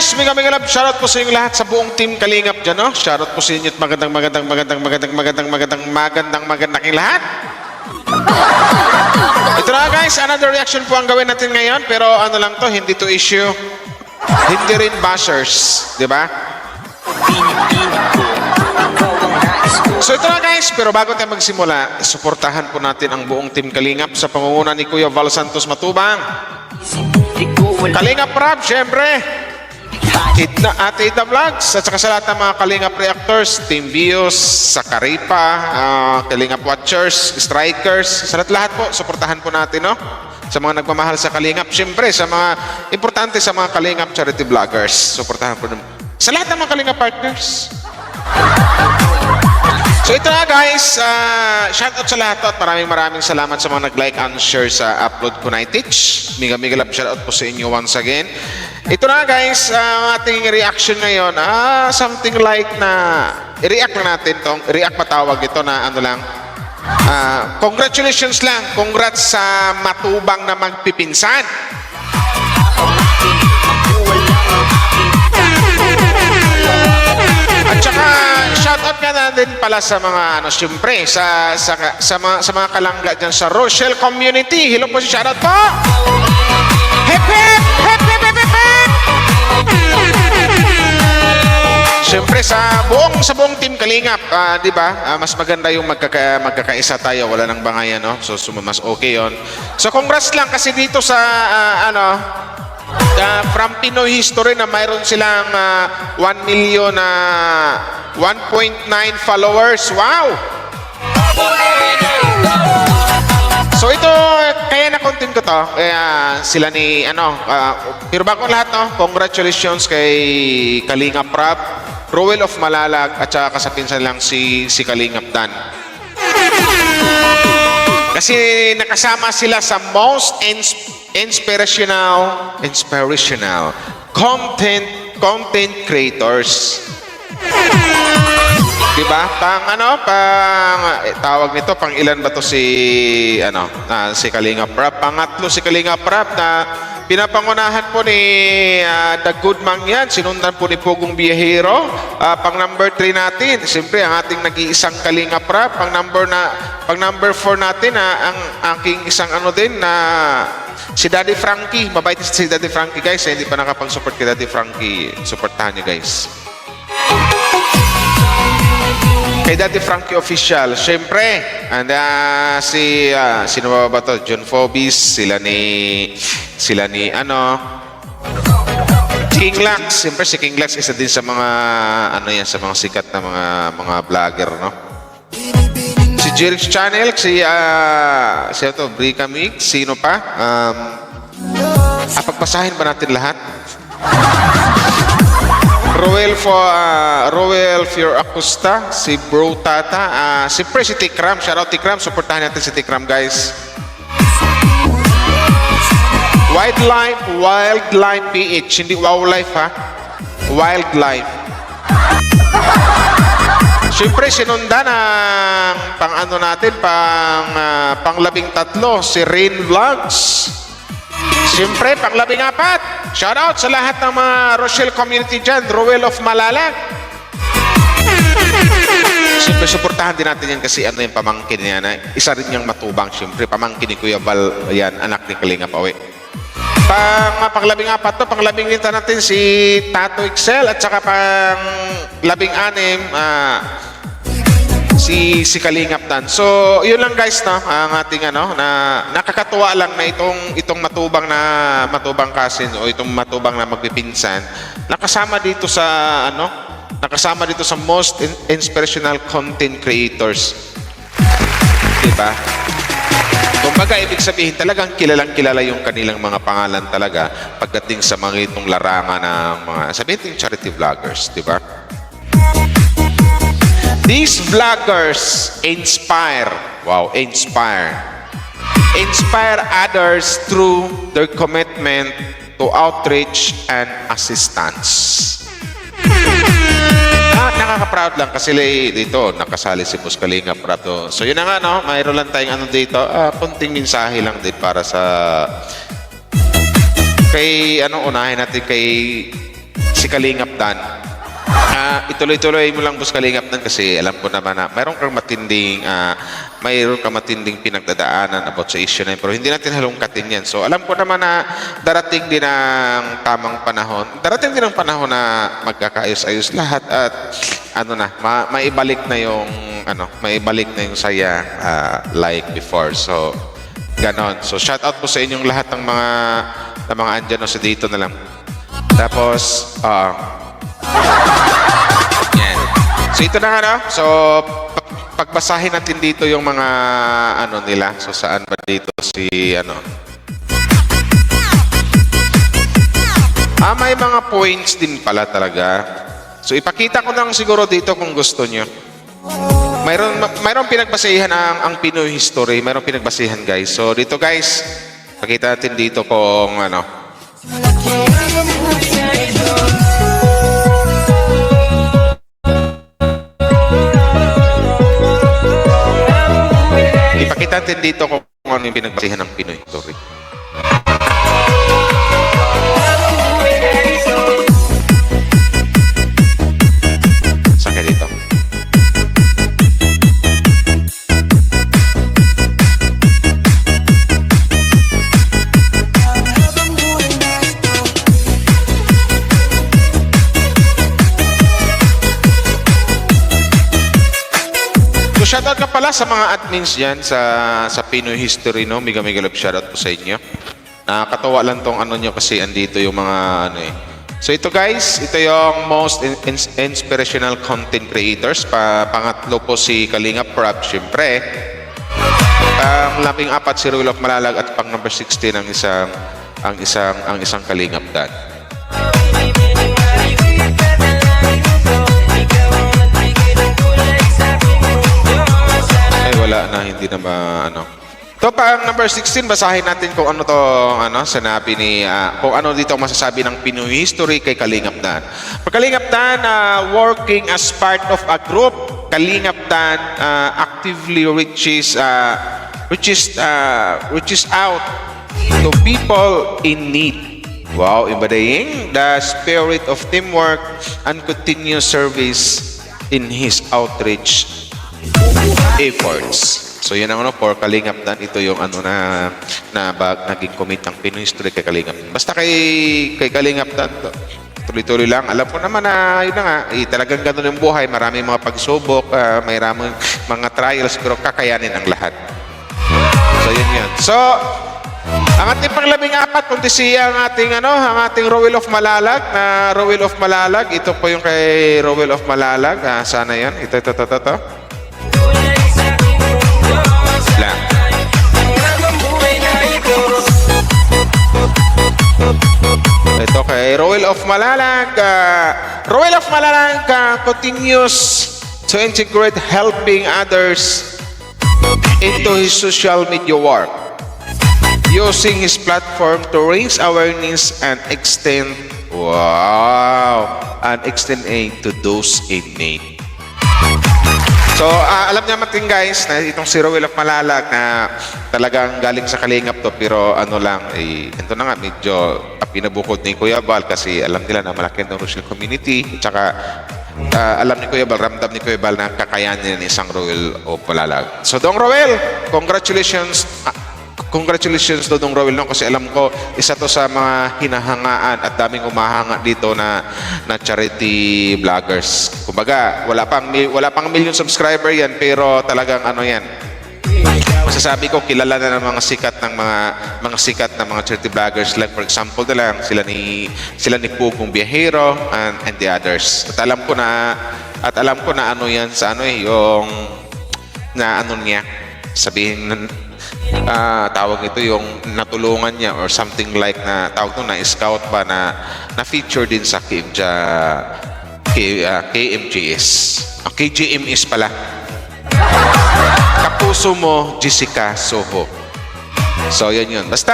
guys, mega love, shoutout po sa inyo lahat sa buong team Kalingap dyan, no? Shoutout po sa inyo at magandang lahat. Ito na guys, another reaction po ang gawin natin ngayon, pero ano lang to, hindi to issue, hindi rin bashers, di ba? So ito na guys, pero bago tayo magsimula, suportahan po natin ang buong team Kalingap sa pangunguna ni Kuya Val Santos Matubang. Kalingap Rap, syempre. Ate Ida Vlogs, at saka sa lahat ng mga Kalingap Reactors, Team Bios, Sakaripa, Kalingap Watchers, Strikers, sa lahat po, suportahan po natin, no? Sa mga nagmamahal sa Kalingap, syempre, sa mga importante sa mga Kalingap Charity Vloggers, suportahan po natin. Sa lahat ng mga Kalingap Partners. So ito na guys, shoutout sa lahat at maraming salamat sa mga nag-like and share sa upload ko na i-teach. Mega love shoutout po sa inyo once again. Ito na guys, ating reaction ngayon, something like na, i-react lang natin tong, i-react matawag ito na ano lang, congratulations lang, congrats sa matubang na magpipinsan. At saka, shoutout ka na din pala sa mga, syempre, sa mga kalangga dyan sa Rochelle community. Hello po si shoutout po! Hip hip! Hip hip hip hip hip! Siyempre sa buong team Kalingap, di ba? Mas maganda yung magkakaisa tayo, wala nang bangayan, no? So mas okay 'yon. So congrats lang kasi dito sa from Pinoy history na mayroon silang 1 million 1.9 followers. Wow! So ito, kaya na-content ko to, kaya sila ni, pero bago lahat, no, congratulations kay Kalingap Rap, Rowell of Malalag, at saka kasapinsan lang si Kalingap Dan. Kasi nakasama sila sa most inspirational content creators. Diba? Tawag nito, pang ilan ba to si Kalingap Rap? Pangatlo si Kalingap Rap na pinapangunahan po ni The Good Man yan. Sinundan po ni Pugong Biyahero. Pang number 3 natin, siyempre ang ating nag-iisang Kalingap Rap. Pang number 4 natin, ang aking isang si Daddy Frankie. Mabait si Daddy Frankie guys. Hindi pa nakapag-support kay Daddy Frankie. Supportahan nyo guys. Kay Daddy Frankie Official, syempre, and sino ba to? John Phobis, sila ni King Lax. Syempre si King Lax isa din sa mga sa mga sikat na mga vlogger, no? Si Jerix Channel, si Brika Mix, sino pa? Pagpasahin ba natin lahat? Rowell Fior Acosta, si Bro Tata, siyempre si Tikram, shoutout Tikram, supportahan natin si Tikram guys. Wildlife PH, hindi Wildlife ha, Wildlife. Siyempre sinundan ang pang 13, si Rain Vlogs. Siyempre, pang 14, shoutout sa lahat ng mga Rochelle community dyan, Rowell of Malalag. Siyempre, suportahan din natin yan kasi yung pamangkin niya na isa rin niyang matubang. Siyempre, pamangkin ni Kuya Val, yan, anak ni Kalingap Awe. Pang 14 to, pang 15 natin si Tato Excel at saka pang 16, si Kalingap Dan. So, yun lang guys, no, ang ating na nakakatuwa lang na itong matubang cousin o itong matubang na magpipinsan nakasama dito sa most inspirational content creators. Diba? Kumbaga, ibig sabihin talagang kilalang-kilala yung kanilang mga pangalan talaga pagdating sa mga itong larangan ng mga sabihin charity vloggers, diba? These vloggers inspire others through their commitment to outreach and assistance. Nakaka-proud lang kasi dito nakasali si Boss Kalingap Rap. So yun na nga, no, mayroon lang tayong dito, punting mensahe lang din para sa unahin natin kay si Kalingap Dan. Ituloy-tuloy mo lang, Boss Kalingap Dan, kasi alam ko naman na mayroon kang matinding pinagdadaanan about sa issue na yun, pero hindi natin halungkatin yan. So alam ko naman na darating din ang tamang panahon. Darating din ang panahon na magkakaayos-ayos lahat at maibalik na yung saya like before. So ganon. So shout out po sa inyong lahat ng mga andyan sa dito na lang. Tapos yan. So ito na nga, no? So pagbasahin natin dito yung mga nila. So saan ba dito may mga points din pala talaga. So ipakita ko lang siguro dito kung gusto nyo. Mayroon pinagbasehan ang Pinoy history. Mayroon pinagbasehan, guys. So dito, guys, pakita natin dito kung ipakita natin dito kung ano yung pinagbasehan ng Pinoy history. Saka dito. So shoutout ka pala sa mga admins dyan sa Pinoy History, no? Mega love shoutout po sa inyo. Nakakatawa lang tong nyo kasi andito yung mga So ito, guys, ito yung most inspirational content creators. Pangatlo po si Kalingap Prab, syempre. Pang-14 si Ruel of Malalag at pang number 16 ang isang Kalingap Dan. Wala na, hindi na Ito pa ang number 16, basahin natin kung ano to, sinabi ni, kung ano dito masasabi ng Pinoy history kay Kalingap Dan. For Kalingap Dan, working as part of a group, Kalingap Dan actively reaches out to people in need. Wow, embodying the spirit of teamwork and continuous service in his outreach efforts. So yun ang for Kalingap Dan. Ito yung naging commit ng Pinoy history kay Kalingap. Basta kay Kalingap Dan, tuloy-tuloy lang. Alam ko naman na yun na nga, talagang ganun yung buhay. Maraming mga pagsubok, maraming mga trials, pero kakayanin ang lahat. So yun. So ang ating pang-14, kundi siya ang ating Ruel of Malalag na Ruel of Malalag. Ito po yung kay Ruel of Malalag. Sana yan. Ito. Lang. Ito kay Ruel of Malalag. Ruel of Malalag continues to integrate helping others into his social media work, using his platform to raise awareness and extend aid to those in need. So, alam niya natin, guys, na itong si Ruel of Malalag na talagang galing sa Kalingap to, pero ito na nga, medyo pinabukod ni Kuya Bal kasi alam nila na malaki ang Rochelle community. Tsaka, alam ni Kuya Bal, ramdam ni Kuya Bal na kakayanin ng isang Ruel of Malalag. So, Dong Ruel, congratulations to Dong Ruel, no? Kasi alam ko, isa to sa mga hinahangaan at daming umahanga dito na charity vloggers. Kumbaga, wala pang million subscriber yan, pero talagang yan. Masasabi ko, kilala na ng mga sikat na mga charity vloggers, like for example na lang sila ni Pugong Biyahero and the others. At alam ko na yan sa yung niya, sabihin tawag ito yung natulungan niya or something like na tawag ito na scout ba na feature din sa KMJS. KGMS pala. Kapuso mo, Jessica Soho. So, yun. Basta,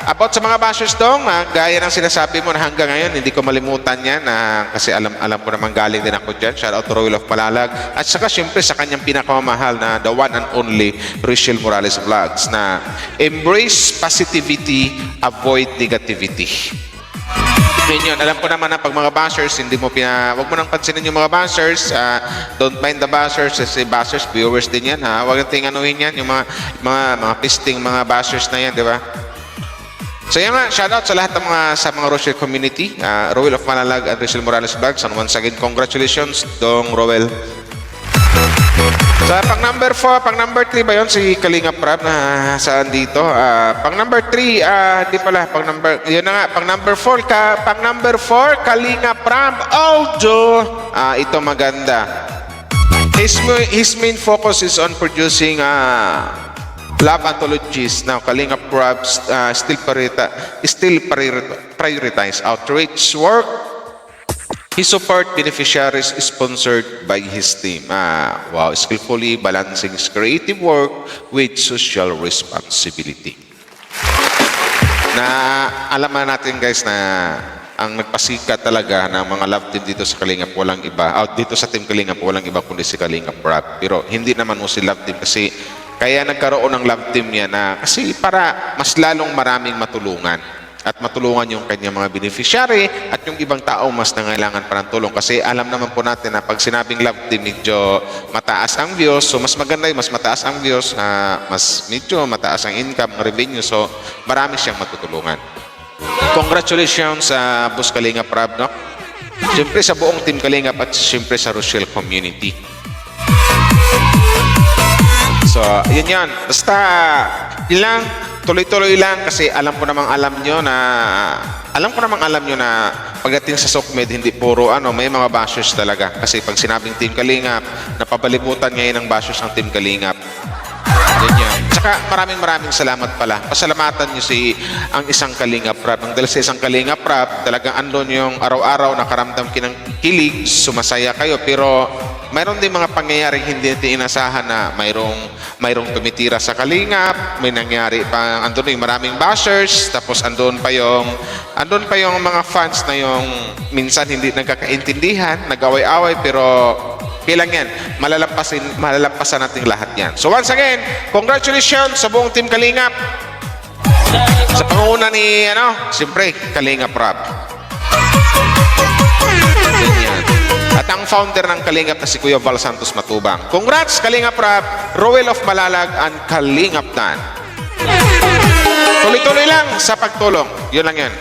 about sa mga bashers dong, gaya ng sinasabi mo na hanggang ngayon, hindi ko malimutan yan kasi alam ko naman galing din ako dyan. Shout out to Ruel of Malalag. At saka, syempre, sa kanyang pinakamamahal na the one and only Rachel Morales Vlogs na embrace positivity, avoid negativity. Yun, alam ko naman na pag mga bashers, wag mo nang pansinin yung mga bashers. Don't mind the bashers, kasi bashers, viewers din yan, ha. Wag nating anuhin yan, yung mga pisting, mga bashers na yan, di ba? So yan nga, shoutout sa lahat ng mga Rochelle community, Roel of Malalag and Rizal Morales Vlogs, and once again, congratulations, Dong Roel. Sa pang number 4, pang number 3 ba yun? Si Kalinga Prab na saan dito? Pang number 3, di pala, yun na nga, pang number 4, Kalinga Prab, Aldo. Ito maganda. His main focus is on producing love anthologies. Now, Kalinga Prab still prioritize outreach work. His support beneficiaries is sponsored by his team. Wow, skillfully balancing his creative work with social responsibility. Na alam natin guys na ang nagpasikat talaga ng mga love team dito sa Kalingap walang iba. Dito sa team Kalingap walang iba kundi si Kalingap Prab. Pero hindi naman mo si love team kasi kaya nagkaroon ng love team yan kasi para mas lalong maraming matulungan. At matulungan yung kanyang mga beneficiary at yung ibang tao mas nangailangan pa ng tulong. Kasi alam naman po natin na pag sinabing love team, medyo mataas ang views. So, mas maganda yung mas mataas ang views, mas medyo mataas ang income, ang revenue. So, marami siyang matutulungan. Congratulations sa Boss Kalinga Prab, no? Siyempre sa buong Team Kalingap at siyempre sa Rochelle community. So, yun yan. Basta, yun lang. Tuloy-tuloy lang kasi alam ko namang alam nyo na pagdating sa Sokmed hindi puro may mga bashers talaga kasi pag sinabing Team Kalingap napabalibutan ngayon ang bashers ng Team Kalingap. Ganyan. Tsaka maraming salamat pala. Pasalamatan nyo ang isang Kalingap Prab. Dahil sa isang Kalingap Prab talagang andon yung araw-araw nakaramdam kinang kilig, sumasaya kayo pero mayroon din mga pangyayaring hindi natin inasahan na mayroong tumitira sa Kalingap, may nangyari pa, andun yung maraming bashers, tapos andun pa yung mga fans na yung minsan hindi nagkakaintindihan, nag-away-away, pero kailang yan, malalampasan natin lahat yan. So once again, congratulations sa buong Team Kalingap. Sa pangunguna ni, siyempre, Kalinga Prab. At ang founder ng Kalingap na si Kuya Val Santos Matubang. Congrats, Kalinga Prab, Roel of Malalag, and Kalingap Dan. Tuloy-tuloy lang sa pagtulong. Yun lang yan.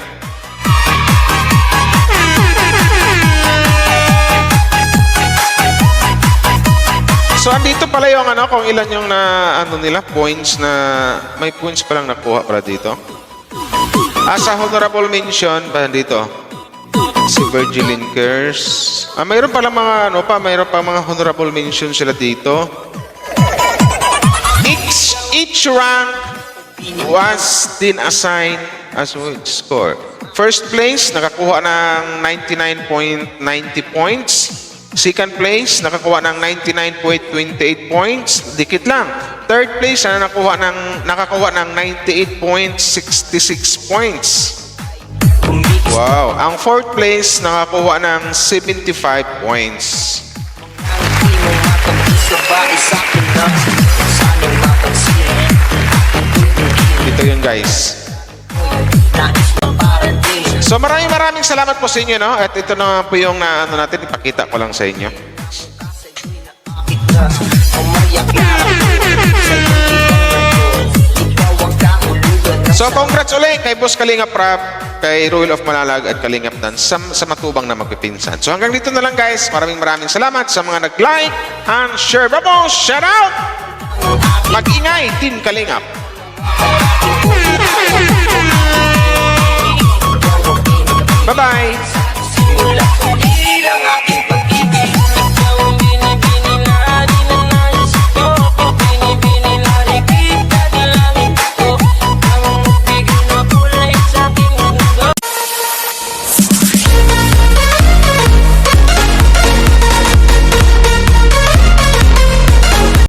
So, andito pala yung kung ilan yung points na, may points palang nakuha pala dito. Sa honorable mention, pa dito. Si Virgil Linkers. Mayroon pala mayroon pa mga honorable mention sila dito. Each rank was then assigned as score. First place, nakakuha ng 99.90 points. Second place, nakakuha ng 99.28 points. Dikit lang. Third place, nakakuha ng 98.66 points. Wow. Ang fourth place, nakakuha ng 75 points. Ito yun, guys. So, maraming salamat po sa inyo, no? At ito na po yung natin, ipakita ko lang sa inyo. So, congrats ulit kay Boss Kalinga Prab, kay Roel of Malalag at Kalingap Dan sa matubang na magpipinsan. So, hanggang dito na lang guys. Maraming salamat sa mga nag-like and share. Bravo! Shout out! Mag-ingay, Team Kalingap. Bye-bye!